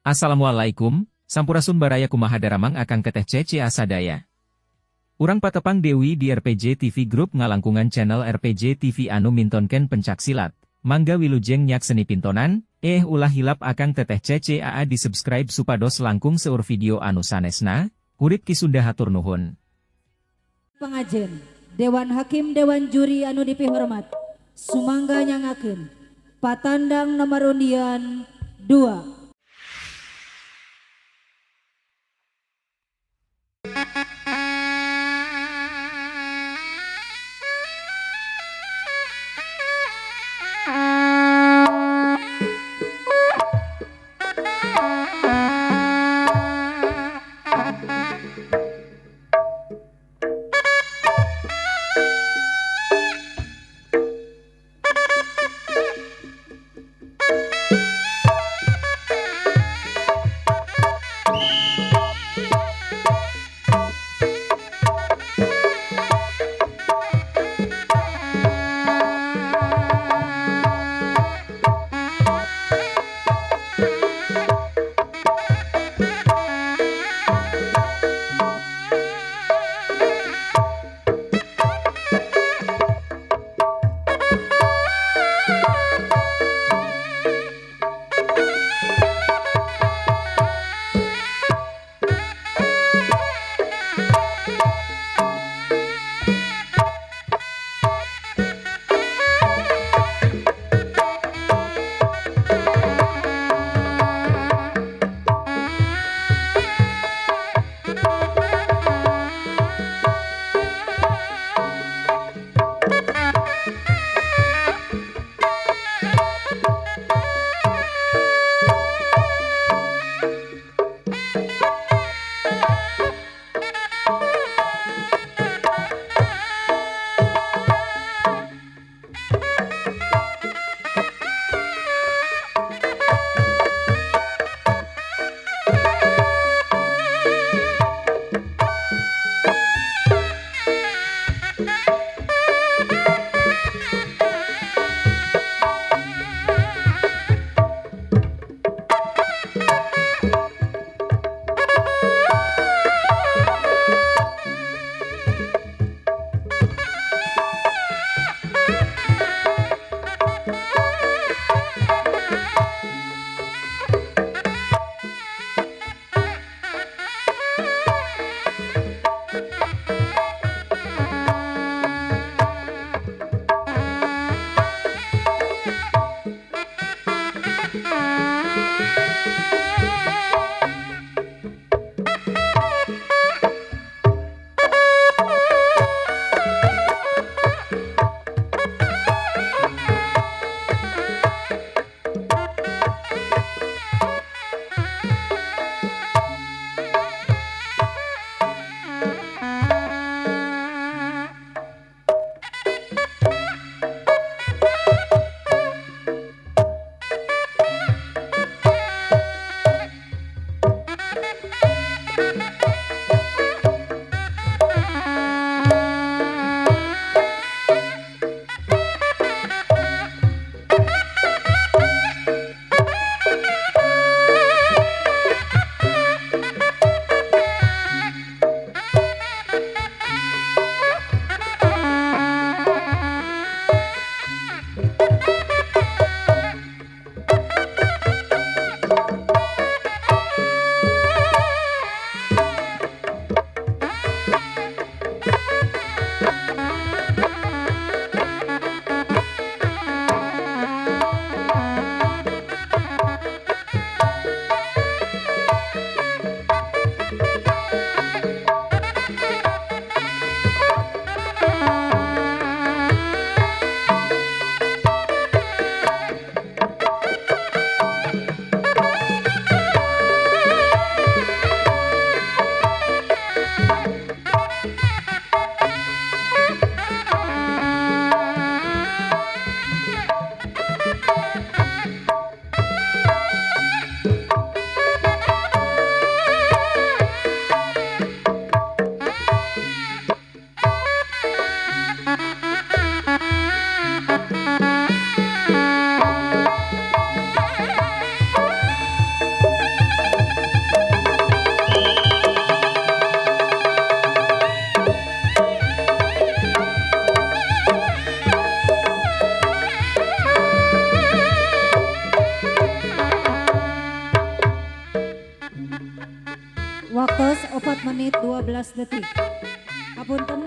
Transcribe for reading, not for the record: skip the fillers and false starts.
Assalamuallaikum, sampurasun baraya kumaha daramang akan keteh cece asadaya. Urang patepang Dewi di RPJ TV Group ngalangkungan channel RPJ TV anu mintonken pencak silat. Mangga wilujeng nyak seni pintonan, ulah hilap akan teteh cece aa di subscribe supados langkung seur video anu sanesna, kurit kisunda hatur nuhun. Pengajen, Dewan Hakim Dewan Juri anu dipihormat, sumangga nyangakeun, patandang nomor undian 2. Waktu 4 menit 12 detik. Apunten